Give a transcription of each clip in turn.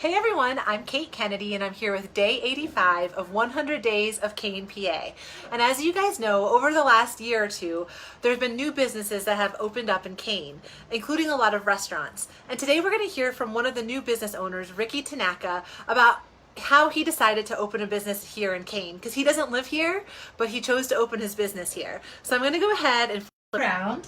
Hey everyone, I'm Kate Kennedy and I'm here with day 85 of 100 Days of Kane, PA. And as you guys know, over the last year or two, there's been new businesses that have opened up in Kane, including a lot of restaurants. And today we're going to hear from one of the new business owners, Ricky Tanaka, about how he decided to open a business here in Kane, because he doesn't live here, but he chose to open his business here. So I'm going to go ahead and flip around,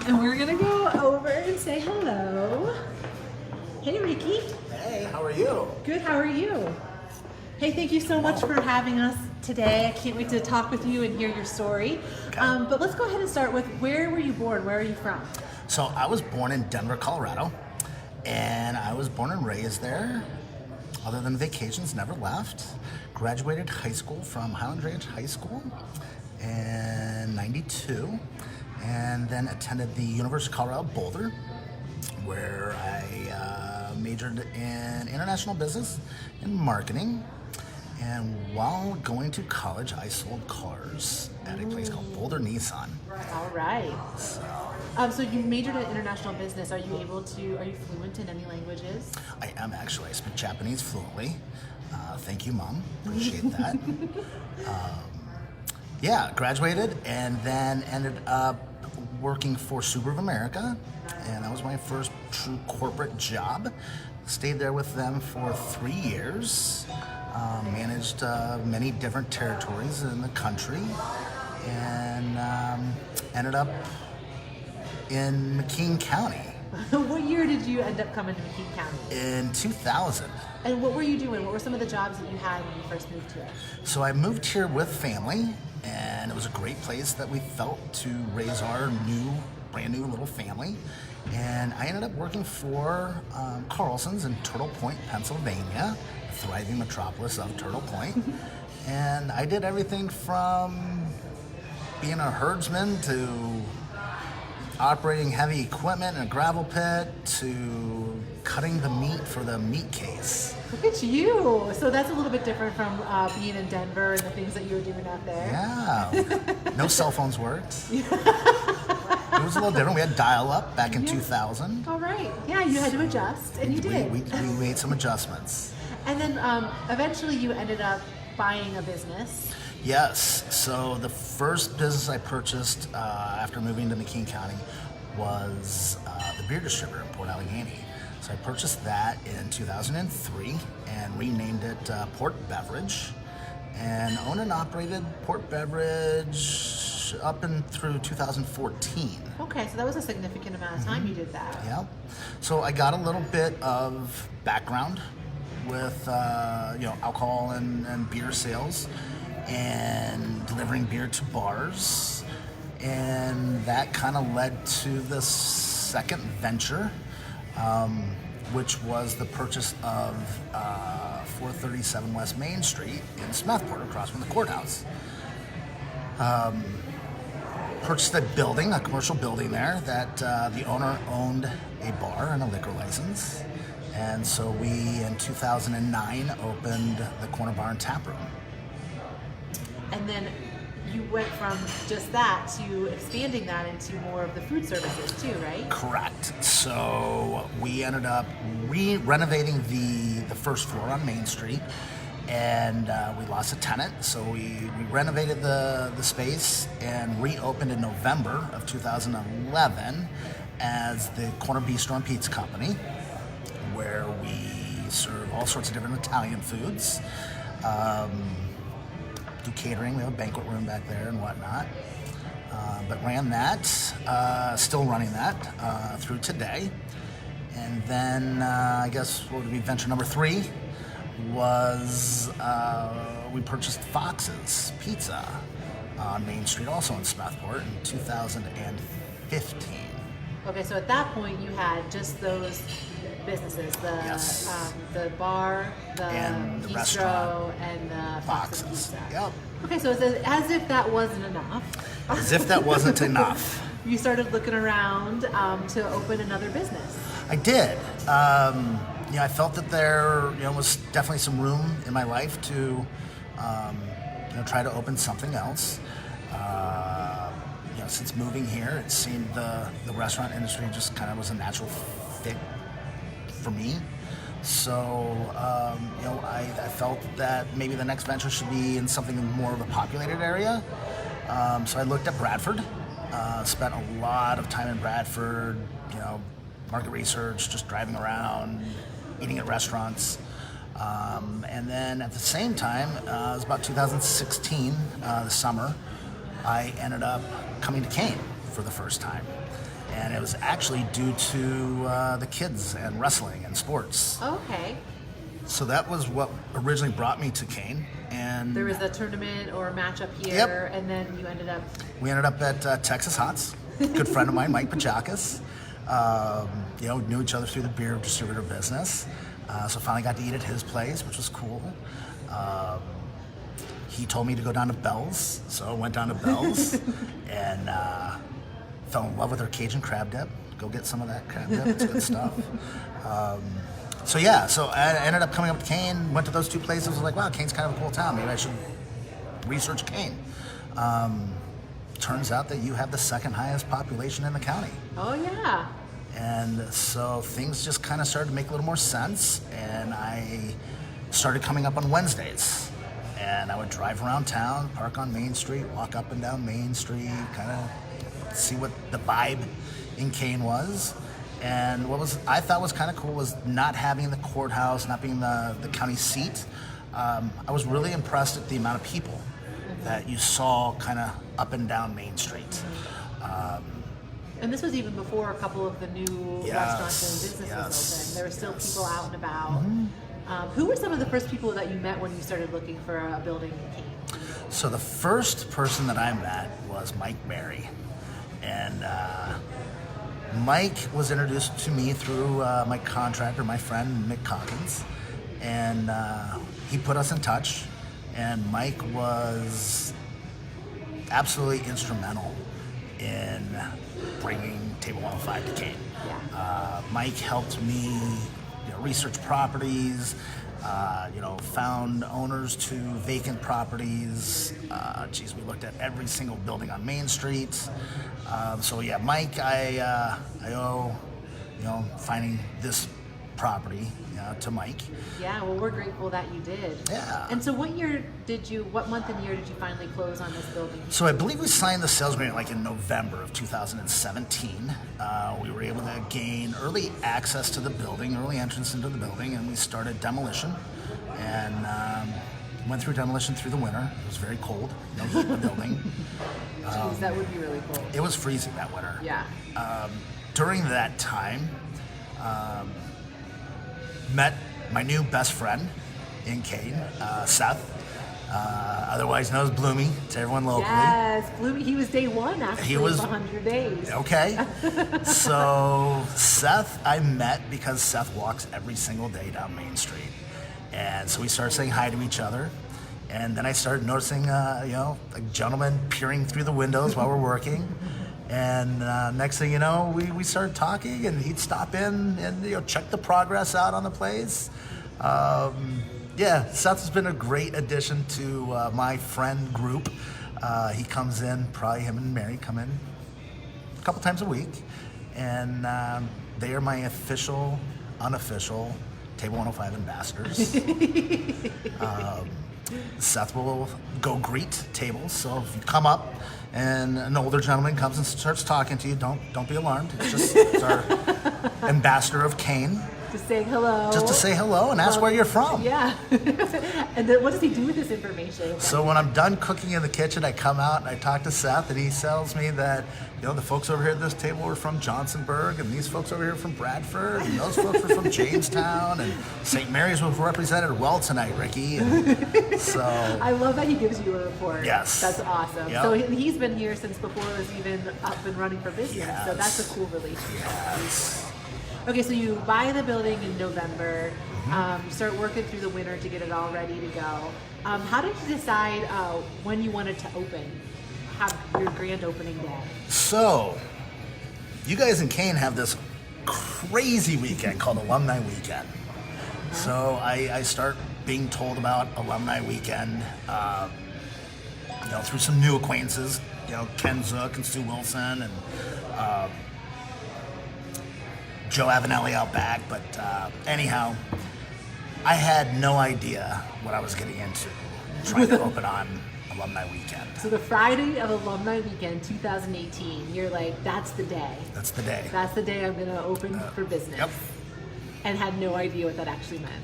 and we're going to go over and say hello. Hey Ricky. Hey, how are you? Good, how are you? Hey, thank you so much for having us today. I can't wait to talk with you and hear your story. Okay. But let's go ahead and start with, where were you born? Where are you from? So I was born in Denver, Colorado, and I was born and raised there. Other than vacations, never left. Graduated high school from Highland Ranch High School in '92, and then attended the University of Colorado Boulder, where I majored in international business and marketing. And while going to college, I sold cars at a place called Boulder Nissan. All right. So you majored in international business. Are you fluent in any languages? I am actually. I speak Japanese fluently. Thank you, Mom. Appreciate that. Graduated and then ended up working for Subaru of America, and that was my first true corporate job. Stayed there with them for 3 years, managed many different territories in the country, and ended up in McKean County. What year did you end up coming to McKean County? In 2000. And what were you doing? What were some of the jobs that you had when you first moved here? So I moved here with family, and it was a great place that we felt to raise our brand new little family. And I ended up working for Carlson's in Turtle Point, Pennsylvania, a thriving metropolis of Turtle Point. And I did everything from being a herdsman to operating heavy equipment in a gravel pit to cutting the meat for the meat case. Look at you. So that's a little bit different from being in Denver and the things that you were doing out there. Yeah. No cell phones worked. It was a little different. We had dial-up back in 2000. All right. Yeah, you had to adjust, and you did. We made some adjustments. And then eventually you ended up buying a business. Yes. So the first business I purchased after moving to McKean County was the beer distributor in Port Allegheny. So I purchased that in 2003 and renamed it Port Beverage, and owned and operated Port Beverage up and through 2014. Okay, so that was a significant amount of time you did that. Yeah. So I got a little bit of background with alcohol and beer sales and delivering beer to bars, and that kind of led to the second venture, which was the purchase of 437 West Main Street in Smethport, across from the courthouse. Purchased a building, a commercial building there, that the owner owned a bar and a liquor license. And so we, in 2009, opened the Corner Bar and Tap Room. And then you went from just that to expanding that into more of the food services too, right? Correct. So we ended up renovating the first floor on Main Street, and we lost a tenant, so we renovated the space and reopened in November of 2011 as the Corner Bistro and Pizza Company, where we serve all sorts of different Italian foods. Do catering. We have a banquet room back there and whatnot. But ran that, still running that through today. And then I guess what would be venture number 3 was we purchased Fox's Pizza on Main Street, also in Smethport, in 2015. Okay, so at that point you had just those businesses, the bar, and the bistro, restaurant, and the Fox's. Pizza. Yep. Okay, so it's as if that wasn't enough. As if that wasn't enough. You started looking around to open another business. I did. I felt that there was definitely some room in my life to try to open something else. Since moving here, it seemed the restaurant industry just kind of was a natural fit for me. So, I felt that maybe the next venture should be in something more of a populated area. So I looked at Bradford, spent a lot of time in Bradford, market research, just driving around, eating at restaurants. And then at the same time, it was about 2016, the summer, I ended up coming to Kane for the first time. And it was actually due to the kids and wrestling and sports. Okay. So that was what originally brought me to Kane. And there was a tournament or a matchup here, yep. And then you ended up... We ended up at Texas Hots. Good friend of mine, Mike Pajakis. Knew each other through the beer distributor business. So finally got to eat at his place, which was cool. He told me to go down to Bell's, so I went down to Bell's and fell in love with their Cajun crab dip. Go get some of that crab dip, it's good stuff. So I ended up coming up to Kane, went to those two places, was like, wow, Kane's kind of a cool town, maybe I should research Kane. Turns out that you have the second highest population in the county. Oh, yeah. And so things just kind of started to make a little more sense, and I started coming up on Wednesdays. And I would drive around town, park on Main Street, walk up and down Main Street, kind of see what the vibe in Kane was. And I thought was kind of cool was not having the courthouse, not being the county seat. I was really impressed at the amount of people that you saw kind of up and down Main Street. And this was even before a couple of the new restaurants and businesses opened. There were still people out and about. Mm-hmm. Who were some of the first people that you met when you started looking for a building in Kane? So the first person that I met was Mike Berry. And Mike was introduced to me through my contractor, my friend Mick Calkins. And he put us in touch. And Mike was absolutely instrumental in bringing Table 105 to Kane. Yeah. Mike helped me research properties, found owners to vacant properties. We looked at every single building on Main Street. Mike, I owe, finding this property to Mike. Yeah, well, we're grateful that you did. Yeah. And so what month and year did you finally close on this building? So I believe we signed the sales agreement in November of 2017. We were able to gain early access to the building, early entrance into the building, and we started demolition. And went through demolition through the winter. It was very cold, no heat in the building. Jeez, that would be really cold. It was freezing that winter. Yeah. During that time, met my new best friend in Kane, Seth, otherwise known as Bloomy to everyone locally. Yes, Bloomy. He was day one after he was 100 days. Okay. So Seth, I met because Seth walks every single day down Main Street. And so we started saying hi to each other. And then I started noticing, a gentleman peering through the windows while we're working. And next thing you know, we started talking, and he'd stop in and check the progress out on the place. Seth has been a great addition to my friend group. He comes in, probably him and Mary come in a couple times a week, and they are my official, unofficial Table 105 ambassadors. Seth will go greet tables, so if you come up and an older gentleman comes and starts talking to you, don't be alarmed. It's our ambassador of Kane. Just saying hello. Just to say hello and ask where you're from. Yeah. And then what does he do with this information? So when I'm done cooking in the kitchen, I come out and I talk to Seth, and he tells me that the folks over here at this table are from Johnsonburg, and these folks over here are from Bradford, and those folks are from Jamestown, and St. Mary's was represented well tonight, Ricky. And so I love that he gives you a report. Yes. That's awesome. Yep. So he's been here since before it was even up and running for business. Yes. So that's a cool relationship. Yes. Okay, so you buy the building in November. Mm-hmm. You start working through the winter to get it all ready to go. How did you decide when you wanted to have your grand opening day? So, you guys in Kane have this crazy weekend called Alumni Weekend. So I start being told about Alumni Weekend, through some new acquaintances, Ken Zook and Stu Wilson and Joe Avenelli out back. But anyhow, I had no idea what I was getting into trying to open on Alumni Weekend. So the Friday of Alumni Weekend 2018, you're like, that's the day. That's the day. That's the day I'm going to open for business. Yep. And had no idea what that actually meant.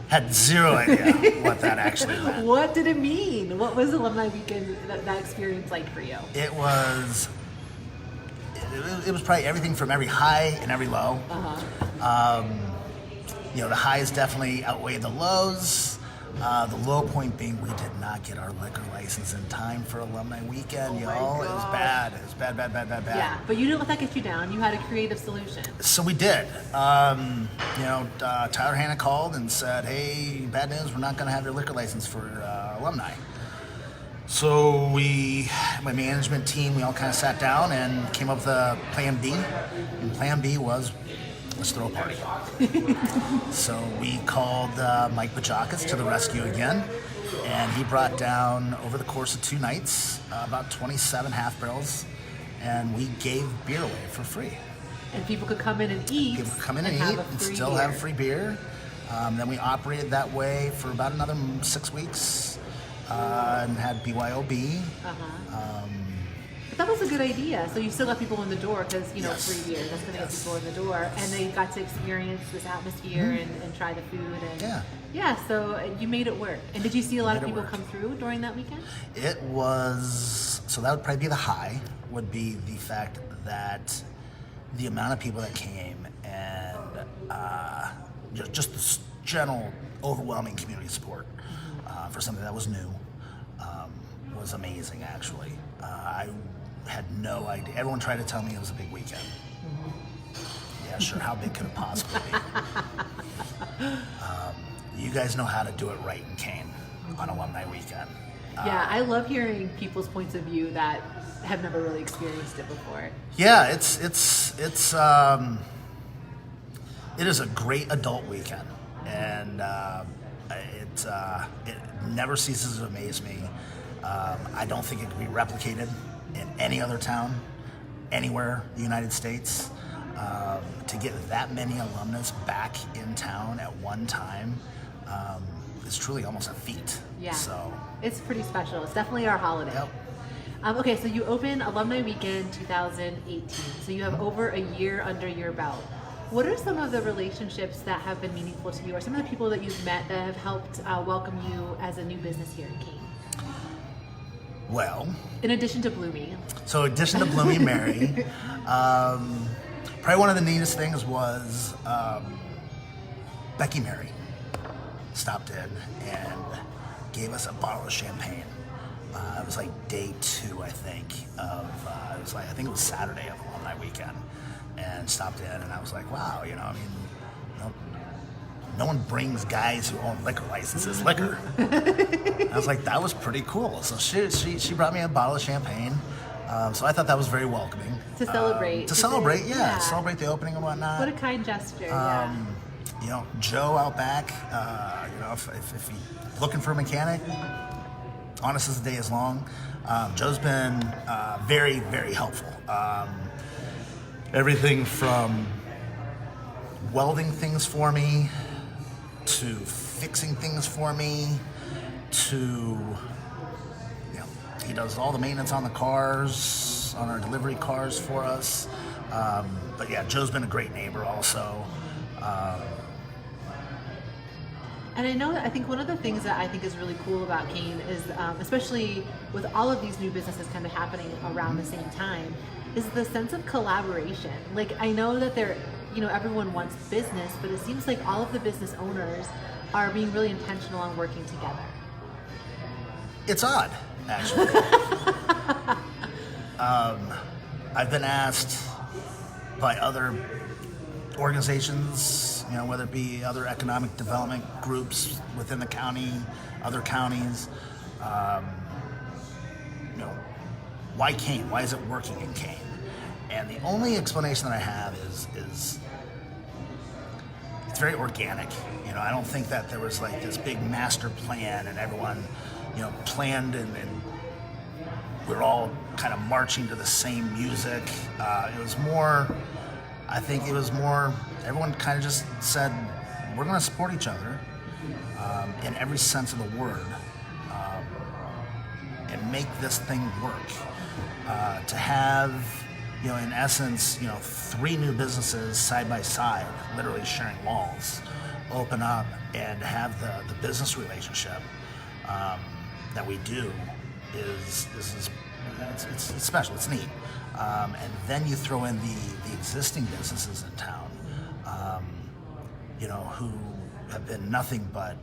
Had zero idea what that actually meant. What did it mean? What was Alumni Weekend, that experience like for you? It was probably everything from every high and every low. The highs definitely outweighed the lows. The low point being we did not get our liquor license in time for Alumni Weekend, y'all. It was bad. It was bad. Yeah, but you didn't let that get you down. You had a creative solution. So we did. Tyler Hanna called and said, hey, bad news, we're not going to have your liquor license for Alumni. So my management team, we all kind of sat down and came up with a plan B. And plan B was, let's throw a party. So we called Mike Bajakas to the rescue again, and he brought down, over the course of 2 nights, about 27 half barrels, and we gave beer away for free. And people could come in and eat. People could come in and eat and still have free beer. Then we operated that way for about another 6 weeks and had BYOB. But that was a good idea. So you still got people in the door because, Yes. free beer, that's going to get people in the door. And they got to experience this atmosphere and try the food. And yeah, so you made it work. And did you see a lot of people come through during that weekend? It was, so that would probably be the high, would be the fact that the amount of people that came and just the general overwhelming community support for something that was new was amazing, actually. I had no idea. Everyone tried to tell me it was a big weekend. Yeah, sure. How big could it possibly be? You guys know how to do it right in Kane on Alumni Weekend. Yeah, I love hearing people's points of view that have never really experienced it before. Yeah, it is a great adult weekend, and it never ceases to amaze me. I don't think it can be replicated in any other town, anywhere in the United States. To get that many alumnus back in town at one time is truly almost a feat. Yeah, so it's pretty special. It's definitely our holiday. Yep. Okay, so you open Alumni Weekend 2018. So you have over a year under your belt. What are some of the relationships that have been meaningful to you, or some of the people that you've met that have helped welcome you as a new business here in Kane? Well, in addition to Bloomy. So, in addition to Bloomy Mary, probably one of the neatest things was Becky Mary stopped in and gave us a bottle of champagne. It was like day 2, I think, of I think it was Saturday of Alumni Weekend, and stopped in, and I was like, wow, no one brings guys who own liquor licenses liquor. I was like, that was pretty cool. So she brought me a bottle of champagne. So I thought that was very welcoming. To celebrate. Celebrate the opening and whatnot. What a kind gesture. Joe out back, if you're looking for a mechanic, honest as the day is long, Joe's been very, very helpful. Everything from welding things for me, to fixing things for me, to, he does all the maintenance on the cars, on our delivery cars for us. But yeah, Joe's been a great neighbor also. And I think one of the things that I think is really cool about Kane is, especially with all of these new businesses kind of happening around the same time, is the sense of collaboration. Like, I know that everyone wants business, but it seems like all of the business owners are being really intentional on working together. It's odd, actually. I've been asked by other organizations, whether it be other economic development groups within the county, other counties, why Kane? Why is it working in Kane? And the only explanation that I have is it's very organic. I don't think that there was like this big master plan and everyone, planned and we're all kind of marching to the same music. Everyone kind of just said, we're going to support each other in every sense of the word, and make this thing work. To have, in essence, 3 new businesses side by side, literally sharing walls, open up and have the business relationship that we do is it's special. It's neat. And then you throw in the existing businesses in town, who have been nothing but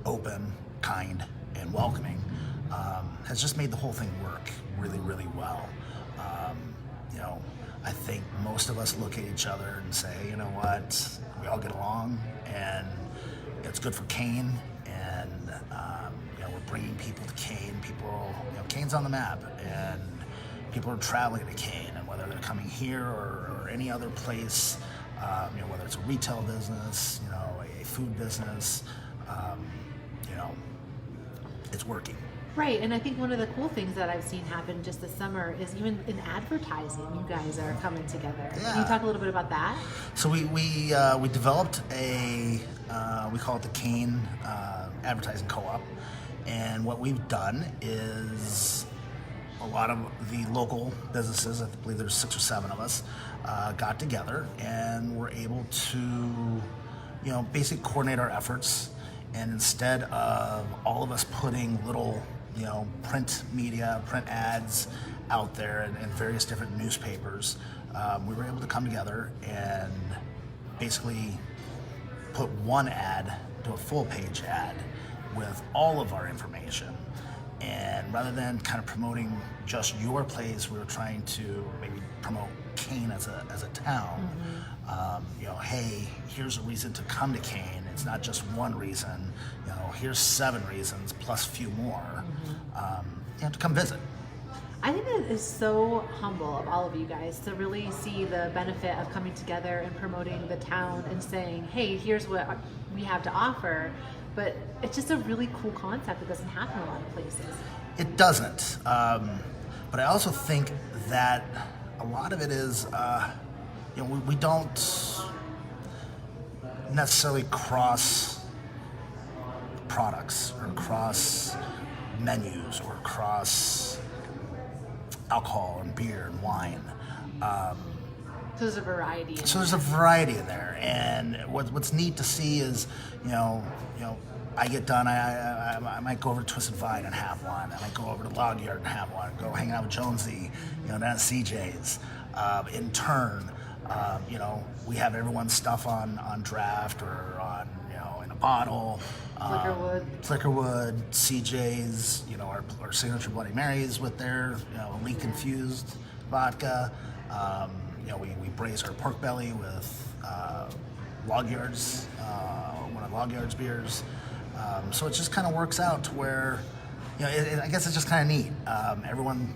open, kind, and welcoming. Has just made the whole thing work really, really well. I think most of us look at each other and say, you know what, we all get along, and it's good for Kane, and we're bringing people to Kane. People, Kane's on the map, and people are traveling to Kane, and whether they're coming here or any other place, whether it's a retail business, a food business, it's working. Right, and I think one of the cool things that I've seen happen just this summer is even in advertising, you guys are coming together. Yeah. Can you talk a little bit about that? So we developed we call it the Kane Advertising Co-op, and what we've done is a lot of the local businesses, I believe there's 6 or 7 of us, got together and were able to, basically coordinate our efforts. And instead of all of us putting little, print media, print ads out there in various different newspapers, we were able to come together and basically put one ad to a full-page ad with all of our information. And rather than kind of promoting just your place, we were trying to maybe promote Kane as a town. Hey, here's a reason to come to Kane. It's not just one reason. Here's 7 reasons plus a few more. To come visit. I think that is so humble of all of you guys to really see the benefit of coming together and promoting the town and saying, hey, here's what we have to offer. But it's just a really cool concept that doesn't happen in a lot of places. It doesn't. But I also think that a lot of it is, we don't necessarily cross products or cross menus or cross alcohol and beer and wine. So there's a variety. So there's a variety in there, and what's neat to see is, I get done. I might go over to Twisted Vine and have one. I might go over to Log Yard and have one. Go hang out with Jonesy, down at CJ's. In turn, we have everyone's stuff on draft or on in a bottle. Flickerwood, CJ's, our signature Bloody Marys with their leak infused vodka. We braise our pork belly with Log Yards, one of Log Yards beers. So it just kind of works out to where, I guess it's just kind of neat. Everyone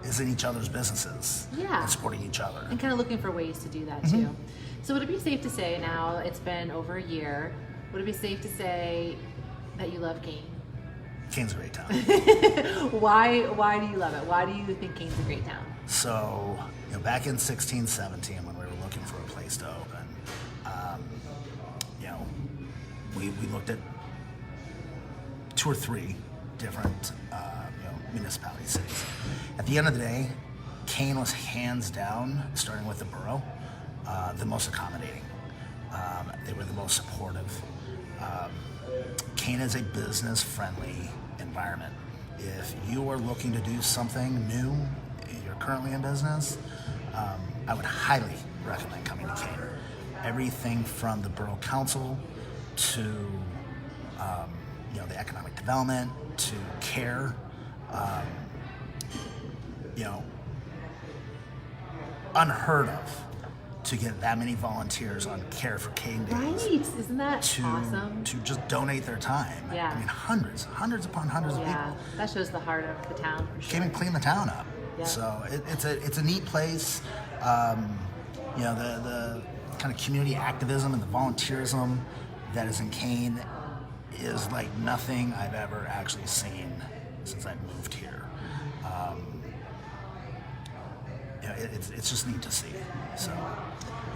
is in each other's businesses, and supporting each other. And kind of looking for ways to do that too. So would it be safe to say, now it's been over a year, would it be safe to say that you love Kane? Kane's a great town. Why do you love it? Why do you think Kane's a great town? So, back in 16, 17, when we were looking for a place to open, we looked at 2 or 3 different municipality cities. At the end of the day, Kane was hands down, starting with the borough, the most accommodating. They were the most supportive. Kane is a business-friendly environment. If you are looking to do something new, you're currently in business, I would highly recommend coming to Kane. Everything from the borough council to the economic development to care, unheard of to get that many volunteers on Care for Kane Days. Right, isn't that awesome? To just donate their time. Yeah. I mean, hundreds upon hundreds of people. That shows the heart of the town for sure. Came and cleaned the town up. Yeah. So it's a neat place. The kind of community activism and the volunteerism that is in Kane is like nothing I've ever actually seen since I've moved here. It's just neat to see. So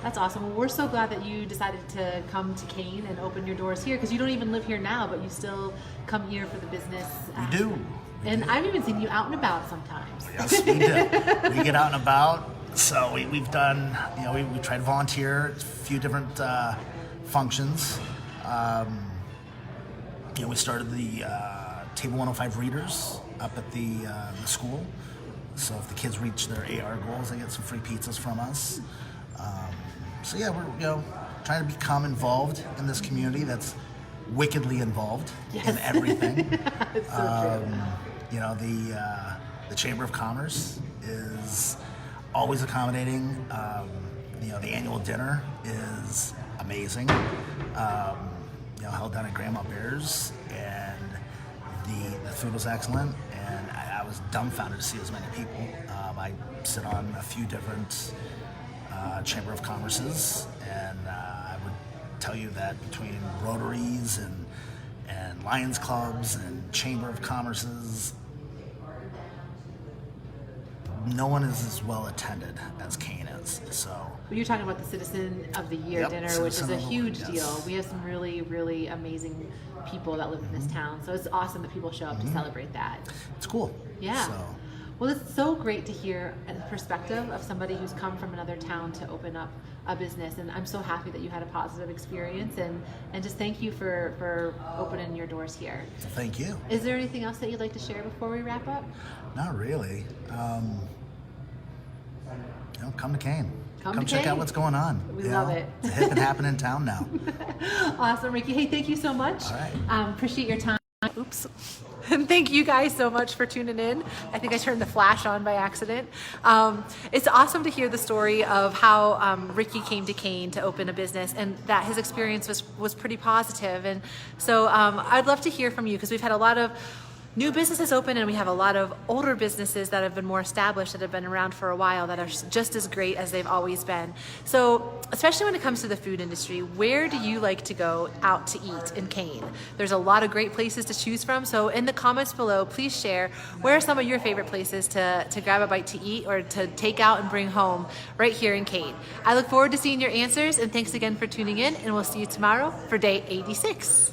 That's awesome. Well, we're so glad that you decided to come to Kane and open your doors here, because you don't even live here now, but you still come here for the business. We do. And I've even seen you out and about sometimes. Yes, we do. We get out and about. So we've done, we tried to volunteer at a few different functions. We started the Table 105 readers up at the school. So if the kids reach their AR goals, they get some free pizzas from us. So yeah, we're trying to become involved in this community that's wickedly involved in everything. It's so true. The Chamber of Commerce is always accommodating. The annual dinner is amazing. Held down at Grandma Bear's, and the food was excellent, and I was dumbfounded to see as many people. I sit on a few different Chamber of Commerces, and I would tell you that between Rotaries and Lions Clubs and Chamber of Commerces, no one is as well attended as Kane is. So you're talking about the Citizen of the Year dinner, which is a huge deal. We have some really, really amazing people that live in this town, so it's awesome that people show up to celebrate that. It's cool. Yeah. So. Well, it's so great to hear a perspective of somebody who's come from another town to open up a business, and I'm so happy that you had a positive experience, and just thank you for opening your doors here. Thank you. Is there anything else that you'd like to share before we wrap up? Not really. Come to Kane. Come check Kane. out what's going on. We love it. It's a hip and happening town now. Awesome, Ricky. Hey, thank you so much. All right. Appreciate your time. Oops. And thank you guys so much for tuning in. I think I turned the flash on by accident. It's awesome to hear the story of how Ricky came to Kane to open a business, and that his experience was pretty positive. And so I'd love to hear from you, because we've had a lot of new businesses open, and we have a lot of older businesses that have been more established, that have been around for a while, that are just as great as they've always been. So especially when it comes to the food industry, where do you like to go out to eat in Kane? There's a lot of great places to choose from. So in the comments below, please share, where are some of your favorite places to grab a bite to eat or to take out and bring home right here in Kane? I look forward to seeing your answers, and thanks again for tuning in, and we'll see you tomorrow for day 86.